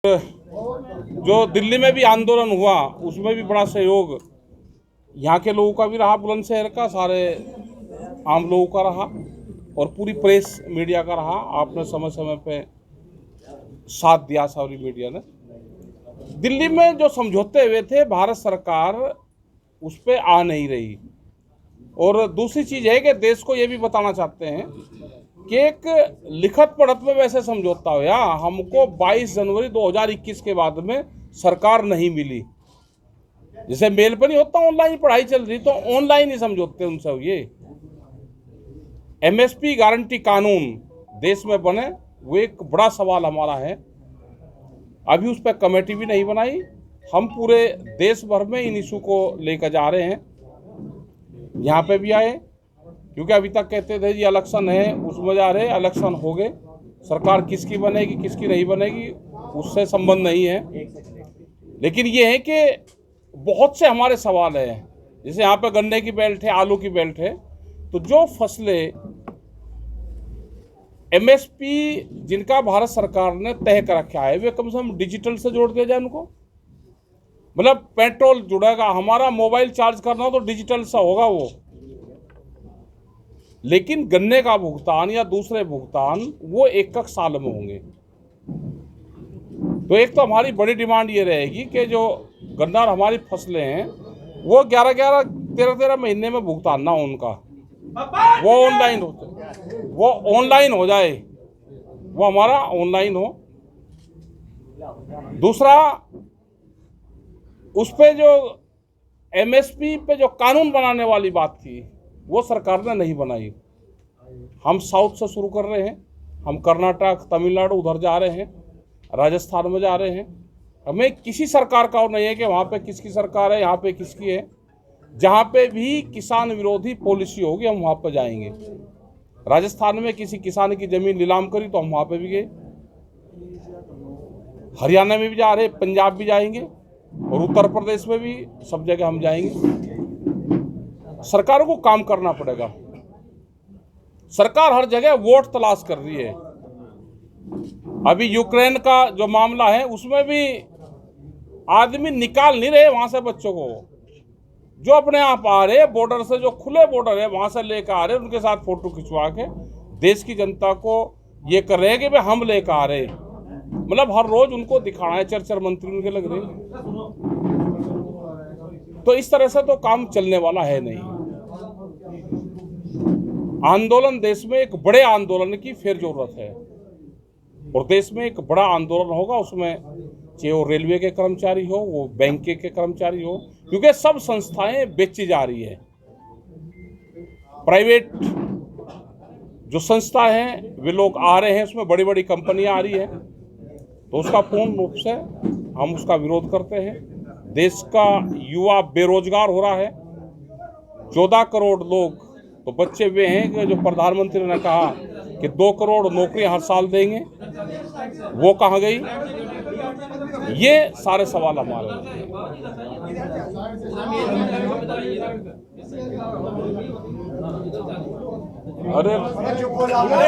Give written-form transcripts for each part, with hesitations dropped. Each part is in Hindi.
जो दिल्ली में भी आंदोलन हुआ उसमें भी बड़ा सहयोग यहाँ के लोगों का भी रहा, बुलंदशहर का सारे आम लोगों का रहा और पूरी प्रेस मीडिया का रहा। आपने समय समय पे साथ दिया सारी मीडिया ने। दिल्ली में जो समझौते हुए थे भारत सरकार उस पर आ नहीं रही। और दूसरी चीज़ है कि देश को ये भी बताना चाहते हैं कि एक लिखत पढ़त में वैसे समझौता हुआ, हमको 22 जनवरी 2021 के बाद में सरकार नहीं मिली। जैसे मेल पर नहीं होता ऑनलाइन पढ़ाई चल रही, तो ऑनलाइन ही समझौते उनसे हुए। एमएसपी गारंटी कानून देश में बने, वो एक बड़ा सवाल हमारा है। अभी उस पर कमेटी भी नहीं बनाई। हम पूरे देश भर में इन इशू को लेकर जा रहे हैं, यहाँ पे भी आए, क्योंकि अभी तक कहते थे जी इलेक्शन है, उसमें जा रहे, इलेक्शन हो गए, सरकार किसकी बनेगी किसकी नहीं बनेगी उससे संबंध नहीं है। लेकिन ये है कि बहुत से हमारे सवाल हैं, जैसे यहाँ पे गन्ने की बेल्ट है, आलू की बेल्ट है, तो जो फसलें एमएसपी जिनका भारत सरकार ने तय कर रखा है वे कम से कम डिजिटल से जोड़ दिया जाए उनको। मतलब पेट्रोल जुड़ेगा, हमारा मोबाइल चार्ज करना हो तो डिजिटल सा होगा वो, लेकिन गन्ने का भुगतान या दूसरे भुगतान वो एक साल में होंगे। तो एक तो हमारी बड़ी डिमांड ये रहेगी कि जो गन्ना और हमारी फसलें हैं वो 11-11, 13-13 महीने में भुगतान ना हो उनका, वो ऑनलाइन हो जाए, वो हमारा ऑनलाइन हो। दूसरा, उस पे जो एमएसपी पे जो कानून बनाने वाली बात थी वो सरकार ने नहीं बनाई। हम साउथ से शुरू कर रहे हैं, हम कर्नाटक, तमिलनाडु उधर जा रहे हैं, राजस्थान में जा रहे हैं। हमें किसी सरकार का और नहीं है कि वहाँ पे किसकी सरकार है, यहाँ पे किसकी है। जहाँ पे भी किसान विरोधी पॉलिसी होगी हम वहाँ पे जाएंगे। राजस्थान में किसी किसान की जमीन नीलाम करी तो हम वहाँ पे भी गए, हरियाणा में भी जा रहे, पंजाब भी जाएंगे और उत्तर प्रदेश में भी, सब जगह हम जाएंगे। सरकारों को काम करना पड़ेगा। सरकार हर जगह वोट तलाश कर रही है। अभी यूक्रेन का जो मामला है उसमें भी आदमी निकाल नहीं रहे वहां से बच्चों को, जो अपने आप आ रहे बॉर्डर से, जो खुले बॉर्डर है वहां से लेकर आ रहे, उनके साथ फोटो खिंचवा के देश की जनता को ये कर रहे हैं कि भाई हम लेकर आ रहे। मतलब हर रोज उनको दिखाना है, चर्चा मंत्री उनके लग रहे। तो इस तरह से तो काम चलने वाला है नहीं। आंदोलन, देश में एक बड़े आंदोलन की फिर जरूरत है और देश में एक बड़ा आंदोलन होगा। उसमें चाहे वो रेलवे के कर्मचारी हो, वो बैंक के कर्मचारी हो, क्योंकि सब संस्थाएं बेची जा रही है। प्राइवेट जो संस्था हैं वे लोग आ रहे हैं, उसमें बड़ी बड़ी कंपनियां आ रही है, तो उसका पूर्ण रूप से हम उसका विरोध करते हैं। देश का युवा बेरोजगार हो रहा है। 14 करोड़ लोग तो बच्चे वे हैं कि जो प्रधानमंत्री ने कहा कि 2 करोड़ नौकरियां हर साल देंगे, वो कहाँ गई? ये सारे सवाल हमारे हैं। अरे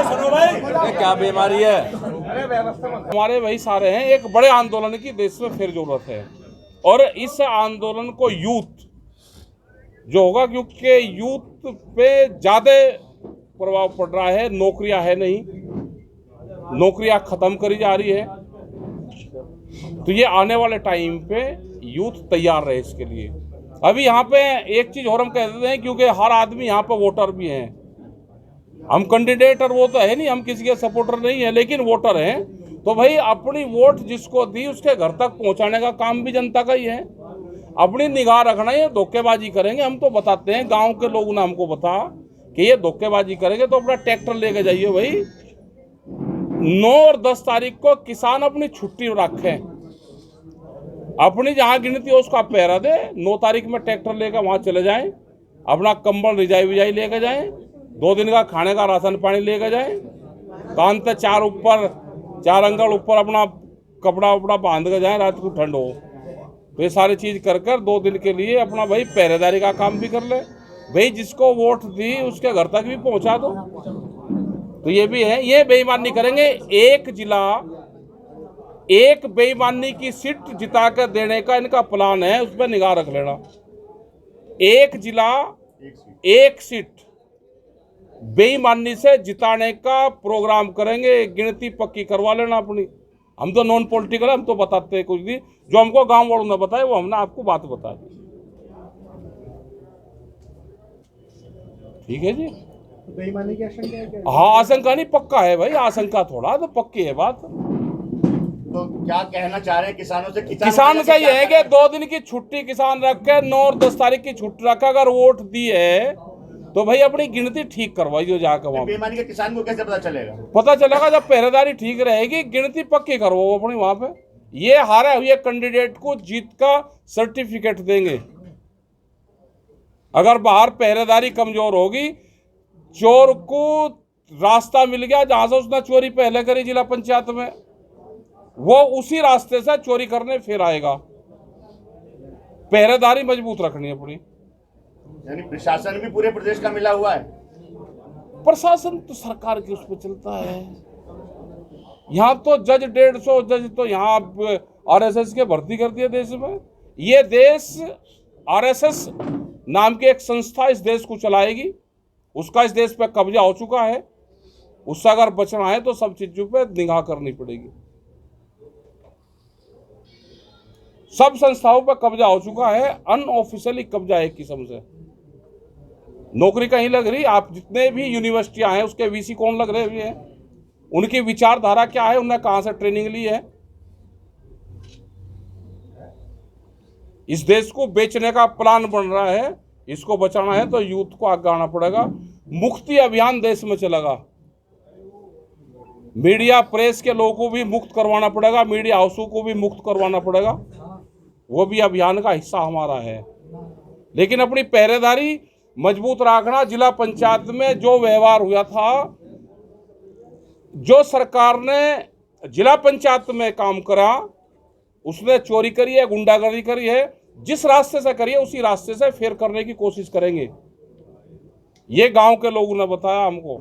सुनो भाई, क्या बीमारी है? हमारे वही सारे हैं। एक बड़े आंदोलन की देश में फिर जरूरत है और इस आंदोलन को यूथ जो होगा, क्योंकि यूथ पे ज्यादा प्रभाव पड़ रहा है। नौकरियां है नहीं, नौकरियां खत्म करी जा रही है। तो ये आने वाले टाइम पे यूथ तैयार रहे इसके लिए। अभी यहाँ पे एक चीज और हम कह देते हैं, क्योंकि हर आदमी यहाँ पे वोटर भी हैं। हम कैंडिडेट और वो तो है नहीं, हम किसी के सपोर्टर नहीं है, लेकिन वोटर हैं। तो भाई अपनी वोट जिसको दी उसके घर तक पहुंचाने का काम भी जनता का ही है। अपनी निगाह रखना, ये धोखेबाजी करेंगे हम तो बताते हैं। गांव के लोगों ने हमको बता कि ये धोखेबाजी करेंगे तो अपना ट्रैक्टर लेके जाइए भाई। 9 और 10 तारीख को किसान अपनी छुट्टी रखें, अपनी जहां गिनती हो उसका पहरा दे। 9 तारीख में ट्रैक्टर लेकर वहां चले जाएं, अपना कंबल रिजाई विजाई लेकर जाएं, 2 दिन का खाने का राशन पानी लेकर जाएं, कान पे 4 अंगल ऊपर अपना कपड़ा वपड़ा बांध कर जाएं, रात को ठंड हो। तो ये सारी चीज कर 2 दिन के लिए अपना भाई पहरेदारी का काम भी कर ले। भाई जिसको वोट दी उसके घर तक भी पहुंचा दो। तो ये भी है, ये बेईमानी करेंगे। एक जिला एक बेईमानी की सीट जिता कर देने का इनका प्लान है, उस पर निगाह रख लेना। एक जिला एक सीट बेईमानी से जिताने का प्रोग्राम करेंगे, गिनती पक्की करवा लेना अपनी। हम तो नॉन पॉलिटिकल, हम तो बताते हैं कुछ भी, जो हमको गांव वालों ने बताया वो हमने आपको बात बता दी। ठीक है जी। बेईमानी की आशंका है क्या? हाँ, आशंका नहीं, पक्का है भाई, आशंका थोड़ा तो पक्की है बात। तो क्या कहना चाह रहे हैं किसानों से? किसान का ये है कि 2 दिन की छुट्टी किसान रख के 9 और 10 तारीख की छुट्टी रखा, अगर वोट दी है तो भाई अपनी गिनती ठीक करवाइए जाकर वहां। बेईमानी का किसान को कैसे पता चलेगा? पता चलेगा जब पहरेदारी ठीक रहेगी, गिनती पक्की करवाओ अपनी वहां पे। ये हारे हुए कैंडिडेट को जीत का सर्टिफिकेट देंगे। अगर बाहर पहरेदारी कमजोर होगी, चोर को रास्ता मिल गया जहां से उसने चोरी पहले करी जिला पंचायत में, वो उसी रास्ते से चोरी करने फिर आएगा। पहरेदारी मजबूत रखनी है अपनी। यानी प्रशासन भी पूरे प्रदेश का मिला हुआ है। प्रशासन तो सरकार की उस पर चलता है। यहाँ तो जज 150 जज तो यहाँ आरएसएस के भर्ती कर दिया देश में। ये देश आरएसएस नाम की एक संस्था इस देश को चलाएगी, उसका इस देश पे कब्जा हो चुका है। उससे अगर बचना है तो सब चीजों पे निगाह करनी पड़ेगी। सब संस्थाओं पर कब्जा हो चुका है, अनऑफिशियली कब्जा है एक किस्म से। नौकरी कहीं लग रही, आप जितने भी यूनिवर्सिटियां हैं उसके वीसी कौन लग रहे हैं, उनकी विचारधारा क्या है, उन्हें कहां से ट्रेनिंग ली है। इस देश को बेचने का प्लान बन रहा है। इसको बचाना है तो यूथ को आगे आना पड़ेगा। मुक्ति अभियान देश में चलेगा। मीडिया प्रेस के लोगों को भी मुक्त करवाना पड़ेगा, मीडिया हाउसों को भी मुक्त करवाना पड़ेगा। वो भी अभियान का हिस्सा हमारा है। लेकिन अपनी पहरेदारी मजबूत रखना। जिला पंचायत में जो व्यवहार हुआ था, जो सरकार ने जिला पंचायत में काम करा, उसने चोरी करी है, गुंडागर्दी करी है, जिस रास्ते से करी है उसी रास्ते से फिर करने की कोशिश करेंगे। ये गांव के लोगों ने बताया हमको।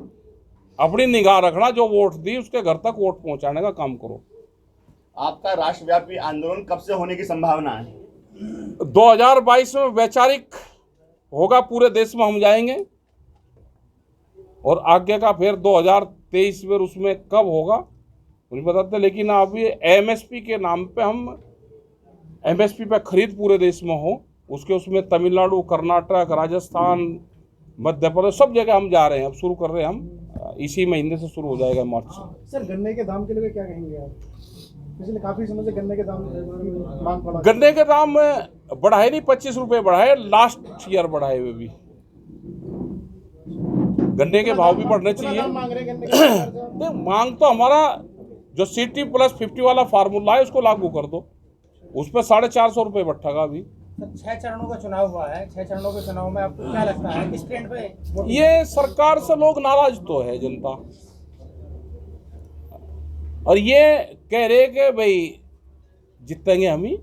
अपनी निगाह रखना, जो वोट दी उसके घर तक वोट पहुंचाने का काम करो। आपका राष्ट्रव्यापी आंदोलन कब से होने की संभावना है? 2022 में वैचारिक होगा, पूरे देश में हम जाएंगे, और आगे का फिर 2023 में उसमें कब होगा नहीं बताते। लेकिन अभी एमएसपी के नाम पे हम एमएसपी पे खरीद पूरे देश में हो, उसके उसमें तमिलनाडु, कर्नाटक, राजस्थान, मध्य प्रदेश, सब जगह हम जा रहे हैं। अब शुरू कर रहे हैं हम, इसी महीने से शुरू हो जाएगा मार्च से। सर, गन्ने के दाम के लिए क्या कहेंगे आप? पिछले काफी समय से गन्ने के दाम की मांग बढ़ा। गन्ने के दाम बढ़ाए नहीं, 25 रुपए बढ़ाए, लास्ट ईयर बढ़ाए हुए भी। गन्ने के भाव भी बढ़ने चाहिए। मांग तो हमारा जो CT+50 वाला फार्मूला है उसको लागू कर दो, उस पर 450 रुपये बैठेगा। अभी 6 चरणों का चुनाव हुआ है। 6 चरणों के चुनाव में आपको क्या लगता है किस ट्रेंड पे? ये सरकार से लोग नाराज तो है जनता, और ये कह रहे कि भाई जीतेंगे हम ही।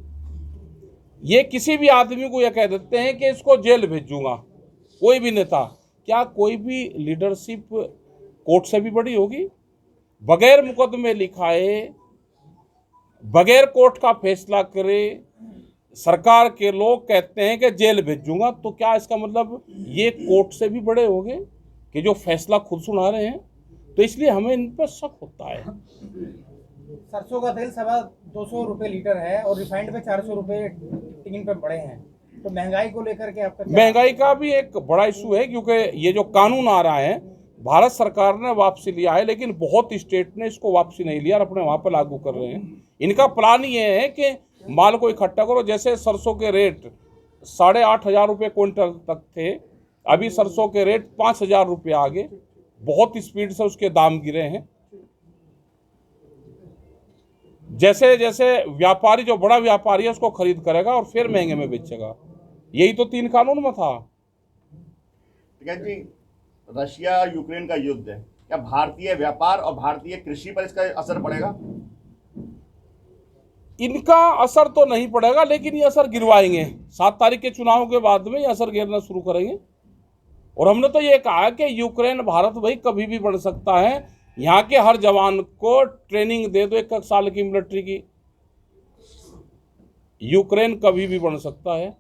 ये किसी भी आदमी को ये कह देते हैं कि इसको जेल भेजूंगा, कोई भी नेता। क्या कोई भी लीडरशिप कोर्ट से भी बड़ी होगी? बगैर मुकदमे लिखाए, बगैर कोर्ट का फैसला करे, सरकार के लोग कहते हैं कि जेल भेजूंगा, तो क्या इसका मतलब ये कोर्ट से भी बड़े होंगे कि जो फैसला खुद सुना रहे हैं? तो इसलिए हमें इन पर शक होता है। सरसों का तेल 250 रुपये लीटर है और रिफाइंड पे 400 रुपये टिकट पे बढ़े हैं, तो महंगाई को लेकर के आपका? महंगाई का भी एक बड़ा इशू है, क्योंकि ये जो कानून आ रहा है, भारत सरकार ने वापसी लिया है, लेकिन बहुत स्टेट ने इसको वापसी नहीं लिया और अपने वहाँ पर लागू कर रहे हैं। इनका प्लान ये है कि माल को इकट्ठा करो। जैसे सरसों के रेट 8,500 रुपये क्विंटल तक थे, अभी सरसों के रेट 5,000 रुपये आगे, बहुत स्पीड से उसके दाम गिरे हैं। जैसे जैसे व्यापारी, जो बड़ा व्यापारी है, उसको खरीद करेगा और फिर महंगे में बेचेगा। यही तो 3 कानून में था। जी, रशिया यूक्रेन का युद्ध है, क्या भारतीय व्यापार और भारतीय कृषि पर इसका असर पड़ेगा? इनका असर तो नहीं पड़ेगा, लेकिन ये असर गिरवाएंगे। 7 तारीख के चुनाव के बाद में ये असर गिरना शुरू करेंगे। और हमने तो ये कहा कि यूक्रेन भारत भाई कभी भी बढ़ सकता है। यहाँ के हर जवान को ट्रेनिंग दे दो 1 साल की मिलिट्री की, यूक्रेन कभी भी बन सकता है।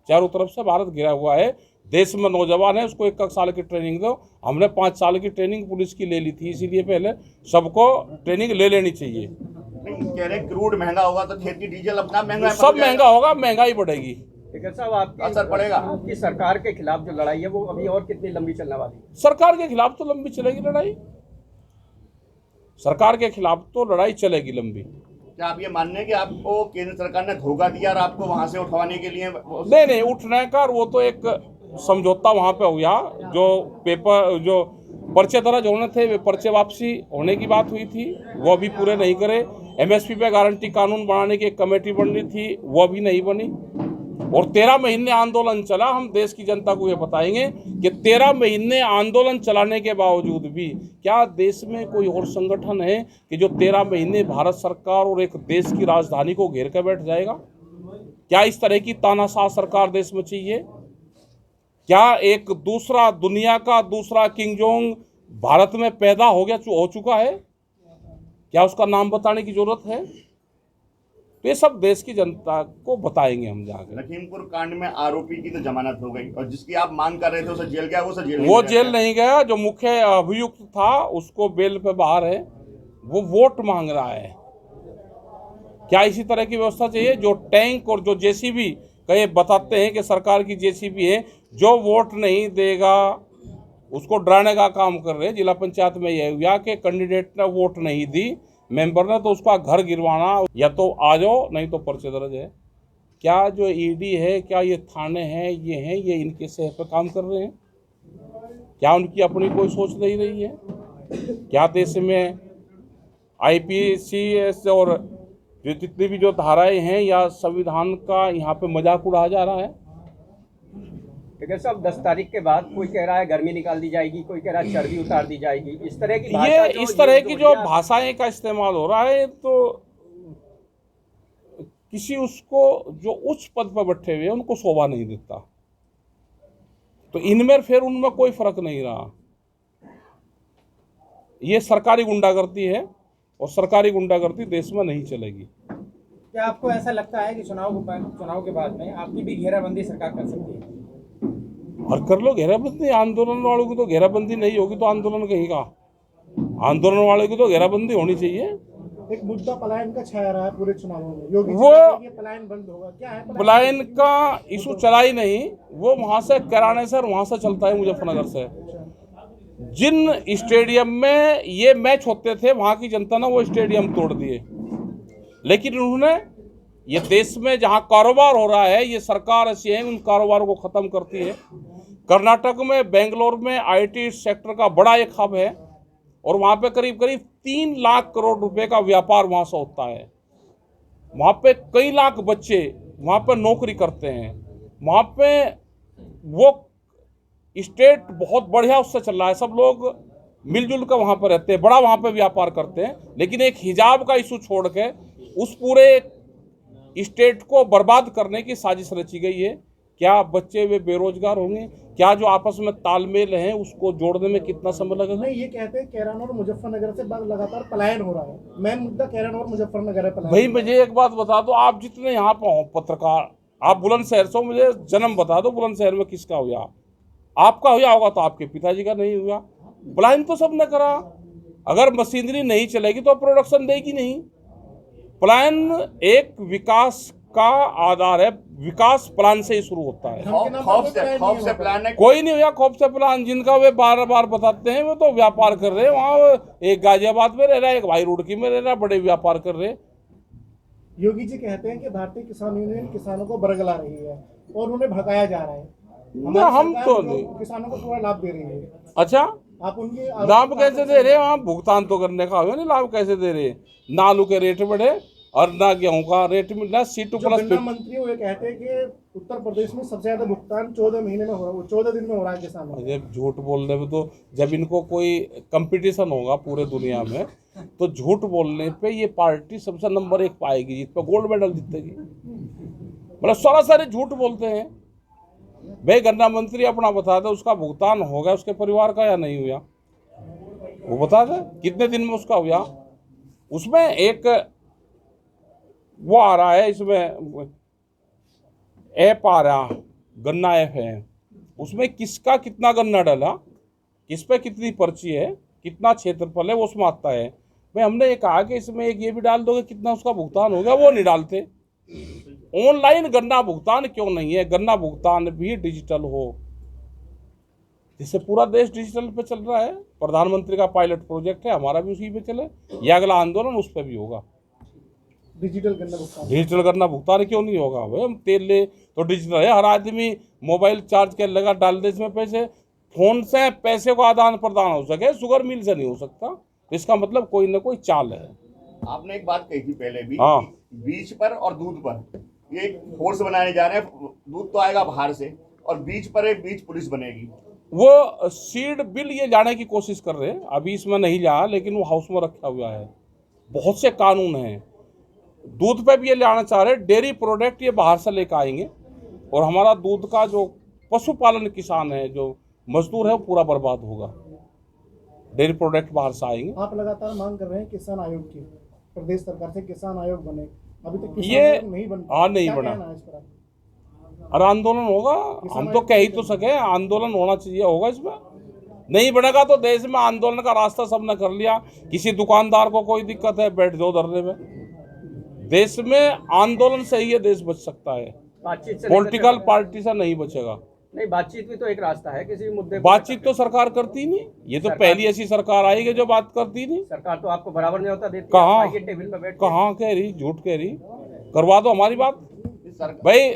चारों तरफ से भारत घिरा हुआ है। देश में नौजवान है, उसको 1 साल की ट्रेनिंग दो। हमने 5 साल की ट्रेनिंग पुलिस की ले ली थी, इसीलिए पहले सबको ट्रेनिंग ले लेनी चाहिए। नहीं, कह रहे क्रूड महंगा होगा तो खेती डीजल अपना महंगा सब महंगा होगा, महंगाई बढ़ेगी। लेकिन साहब आपकी असर पड़ेगा। आपकी सरकार के खिलाफ जो लड़ाई है वो अभी और कितनी लंबी चलने वाली है? सरकार के खिलाफ तो लंबी चलेगी लड़ाई, सरकार के खिलाफ तो लड़ाई चलेगी लंबी। क्या आप ये मानने हैं कि आपको केंद्र सरकार ने धोखा दिया और आपको वहां से उठवाने के लिए नहीं, उठने का वो तो एक समझौता वहां पे हो गया। जो पेपर जो पर्चे दर्ज होने थे वे पर्चे वापसी होने की बात हुई थी, वो अभी पूरे नहीं करे। एमएसपी पे गारंटी कानून बनाने की एक कमेटी बननी थी, वो भी नहीं बनी। और 13 महीने आंदोलन चला। हम देश की जनता को ये बताएंगे कि 13 महीने आंदोलन चलाने के बावजूद भी क्या देश में कोई और संगठन है कि जो 13 महीने भारत सरकार और एक देश की राजधानी को घेर कर बैठ जाएगा? क्या इस तरह की तानाशाह सरकार देश में चाहिए? क्या एक दूसरा दुनिया का दूसरा किंग जोंग भारत में पैदा हो चुका है? क्या उसका नाम बताने की जरूरत है? तो ये सब देश की जनता को बताएंगे हम जाकर। लखीमपुर कांड में आरोपी की तो जमानत हो गई और जिसकी आप मांग कर रहे थे उसे जेल गया, वो जेल नहीं गया। जो मुख्य अभियुक्त था उसको बेल पे बाहर है, वो वोट मांग रहा है। क्या इसी तरह की व्यवस्था चाहिए? जो टैंक और जो जेसीबी कहीं बताते हैं कि सरकार की जेसीबी है, जो वोट नहीं देगा उसको डराने का काम कर रहे हैं। जिला पंचायत में यह हुआ कि कैंडिडेट ने वोट नहीं दी, मेंबर ने, तो उसका घर गिरवाना, या तो आ जाओ नहीं तो पर्चे दर्ज है। क्या जो ईडी है, क्या ये थाने हैं, ये इनके सेहत पर काम कर रहे हैं? क्या उनकी अपनी कोई सोच नहीं रही है? क्या देश में आईपीसी और जो जितनी भी जो धाराएं हैं या संविधान का यहाँ पे मजाक उड़ाया जा रहा है? लेकिन साहब 10 तारीख के बाद कोई कह रहा है गर्मी निकाल दी जाएगी, कोई कह रहा है चर्बी उतार दी जाएगी। इस तरह की इस तरह की जो भाषाएं का इस्तेमाल हो रहा है, तो किसी उसको जो उच्च पद पर बैठे हुए हैं उनको शोभा नहीं देता। तो इनमें फिर उनमें कोई फर्क नहीं रहा। ये सरकारी गुंडागर्दी है और सरकारी गुंडागर्दी देश में नहीं चलेगी। क्या आपको ऐसा लगता है कि चुनाव के बाद में आपकी भी घेराबंदी सरकार कर सकती है? और कर लो घेराबंदी। आंदोलन वालों की तो घेराबंदी नहीं होगी तो आंदोलन कहीं का? आंदोलन वालों की तो घेराबंदी होनी चाहिए। एक मुद्दा पलायन का छाया रहा है पूरे चुनावों में। योगी वो पलायन बंद होगा, क्या है पलायन का इशू चला ही नहीं। वो वहां से कराने से और वहां से चलता है मुजफ्फरनगर से। जिन स्टेडियम में ये मैच होते थे वहां की जनता ने वो स्टेडियम तोड़ दिए, लेकिन उन्होंने ये देश में जहां कारोबार हो रहा है, ये सरकार ऐसी है उन कारोबारों को खत्म करती है। कर्नाटक में बेंगलोर में आईटी सेक्टर का बड़ा एक हब है और वहां पे करीब 3 लाख करोड़ रुपए का व्यापार वहां से होता है। वहां पे कई लाख बच्चे वहां पे नौकरी करते हैं। वहां पे वो स्टेट बहुत बढ़िया उससे चल रहा है। सब लोग मिलजुल कर वहां पर रहते हैं, बड़ा वहां पे व्यापार करते हैं। लेकिन एक हिजाब का इशू छोड़ के उस पूरे स्टेट को बर्बाद करने की साजिश रची गई है। क्या बच्चे वे बेरोजगार होंगे? क्या जो आपस में तालमेल है उसको जोड़ने में कितना समय लगेगा? नहीं, ये कहते हैं कैरान और मुजफ्फरनगर से लगातार पलायन हो रहा है। मेन मुद्दा कैरान और मुजफ्फरनगर है पलायन। भाई मुझे एक बात बता दो, आप जितने यहाँ पर हो पत्रकार, आप बुलंदशहर से हो, मुझे जन्म बता दो बुलंदशहर में किसका हुआ? आपका हुआ होगा तो आपके पिताजी का नहीं हुआ। पलायन तो सबने करा। अगर मशीनरी नहीं चलेगी तो प्रोडक्शन देगी नहीं। पलायन एक विकास का आधार है। विकास प्लान से ही शुरू होता है। खौफ से प्लान है। कोई नहीं हुआ खौफ से प्लान। जिनका वे बार बार बताते हैं वो तो व्यापार कर रहे हैं। वहाँ एक गाजियाबाद में रह रहा है, एक भाई रुड़की में रह रहा है, बड़े व्यापार कर रहे हैं। योगी जी कहते हैं कि भारतीय किसान यूनियन किसानों को बरगला रही है और उन्हें भगाया जा रहा है। हम तो नहीं, किसानों को पूरा लाभ दे रही है। अच्छा, आप उनकी लाभ कैसे दे रहे हैं? वहाँ भुगतान तो करने का हो नहीं, लाभ कैसे दे रहे हैं? ना आलू के रेट बढ़े और ना गेहूं का रेट मिलना। C2 प्लस मंत्री वो कहते हैं कि उत्तर प्रदेश में सबसे ज्यादा भुगतान 14 महीने में हो रहा है, 14 दिन में हो रहा है किसानों को। जब झूठ बोलने में तो जब इनको कोई कंपटीशन होगा पूरे दुनिया में तो झूठ बोलने पे ये पार्टी सबसे नंबर 1 पाएगी, जिस पर गोल्ड मेडल जीतेगी। मतलब सरासरी झूठ बोलते हैं। भाई गन्ना मंत्री अपना बता दे उसका भुगतान हो गया उसके परिवार का या नहीं हुआ, वो बता दे कितने दिन में उसका हुआ। उसमें एक वो आ रहा है, इसमें ऐप आ रहा, गन्ना ऐप है, उसमें किसका कितना गन्ना डाला, किस पे कितनी पर्ची है, कितना क्षेत्रफल है, वो उसमें आता है। भाई हमने ये कहा कि इसमें एक ये भी डाल दोगे कितना उसका भुगतान हो गया, वो नहीं डालते। ऑनलाइन गन्ना भुगतान क्यों नहीं है? गन्ना भुगतान भी डिजिटल हो, जिससे पूरा देश डिजिटल पे चल रहा है। प्रधानमंत्री का पायलट प्रोजेक्ट है, हमारा भी उसी पे चले, यह अगला आंदोलन उस पर भी होगा। डिजिटल गन्ना भुगतान, डिजिटल गन्ना भुगतान क्यों नहीं होगा? भाई हम तेल ले तो डिजिटल है, हर आदमी मोबाइल चार्ज कर लगा, डाल दे इसमें पैसे, फोन से पैसे को आदान प्रदान हो सके, शुगर मिल से नहीं हो सकता। तो इसका मतलब कोई ना कोई चाल है। आपने एक बात कही थी पहले भी, हाँ। बीज पर और दूध पर ये फोर्स बनाने जा रहे हैं। दूध तो आएगा बाहर से और बीज पर एक बीज पुलिस बनेगी। वो सीड बिल ये लाने की कोशिश कर रहे हैं, अभी इसमें नहीं लाया, लेकिन वो हाउस में रखा हुआ है। बहुत से कानून हैं, दूध पे भी ये लाना चाह रहे हैं। डेयरी प्रोडक्ट ये बाहर से लेकर आएंगे और हमारा दूध का जो पशुपालन किसान है, जो मजदूर है, वो पूरा बर्बाद होगा। डेयरी प्रोडक्ट बाहर से आएंगे। आप लगातार मांग कर रहे हैं किसान आयोग की, प्रदेश सरकार से किसान आयोग बने, अभी तक किसान ये आयोग नहीं बन, हाँ नहीं क्या बना। कहना है इस पर? और आंदोलन होगा, हम तो कह ही तो सके, आंदोलन होना चाहिए, होगा। इसमें नहीं बनेगा तो देश में आंदोलन का रास्ता सबने कर लिया। किसी दुकानदार को कोई दिक्कत है, बैठ जाओ धरने में। देश में आंदोलन से ही ये देश बच सकता है, बातचीत से पॉलिटिकल पार्टी से नहीं बचेगा। नहीं, बातचीत भी तो एक रास्ता है, किसी भी मुद्दे पर बातचीत तो सरकार करती नहीं, ये तो पहली ऐसी सरकार आई कि जो बात करती नहीं। सरकार तो आपको बराबर न्योता देती है। कहाँ? आइए टेबल पे बैठ के। कहाँ कह रही, झूठ कह रही। करवा दो हमारी बात। भाई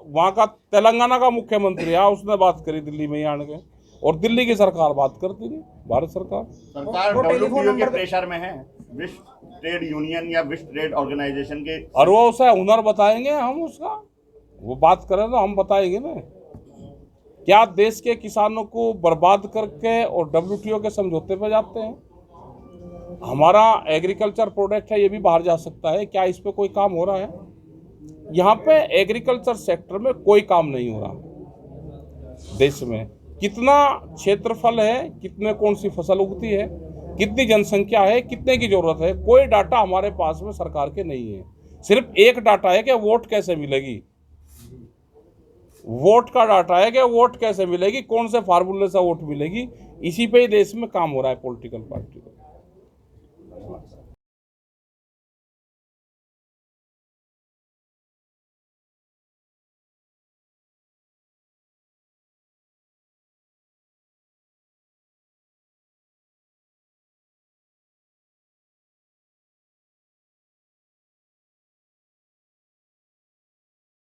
वहाँ का तेलंगाना का मुख्यमंत्री है, उसने बात करी दिल्ली में ही आने के, और दिल्ली की सरकार बात करती नहीं। भारत सरकार सरकार WTO के प्रेशर में है, विश्व ट्रेड यूनियन या विश्व ट्रेड ऑर्गेनाइजेशन के। और वो उसे हुनर बताएंगे हम, उसका वो बात करें तो हम बताएंगे ना। क्या देश के किसानों को बर्बाद करके और WTO के समझौते पर जाते हैं? हमारा एग्रीकल्चर प्रोडक्ट है, ये भी बाहर जा सकता है। क्या इस पे कोई काम हो रहा है? यहाँ पे एग्रीकल्चर सेक्टर में कोई काम नहीं हो रहा। देश में कितना क्षेत्रफल है, कितने कौन सी फसल उगती है, कितनी जनसंख्या है, कितने की जरूरत है, कोई डाटा हमारे पास में सरकार के नहीं है। सिर्फ एक डाटा है कि वोट कैसे मिलेगी, वोट का डाटा है कि वोट कैसे मिलेगी, कौन से फार्मूले से वोट मिलेगी। इसी पे ही देश में काम हो रहा है पॉलिटिकल पार्टी को।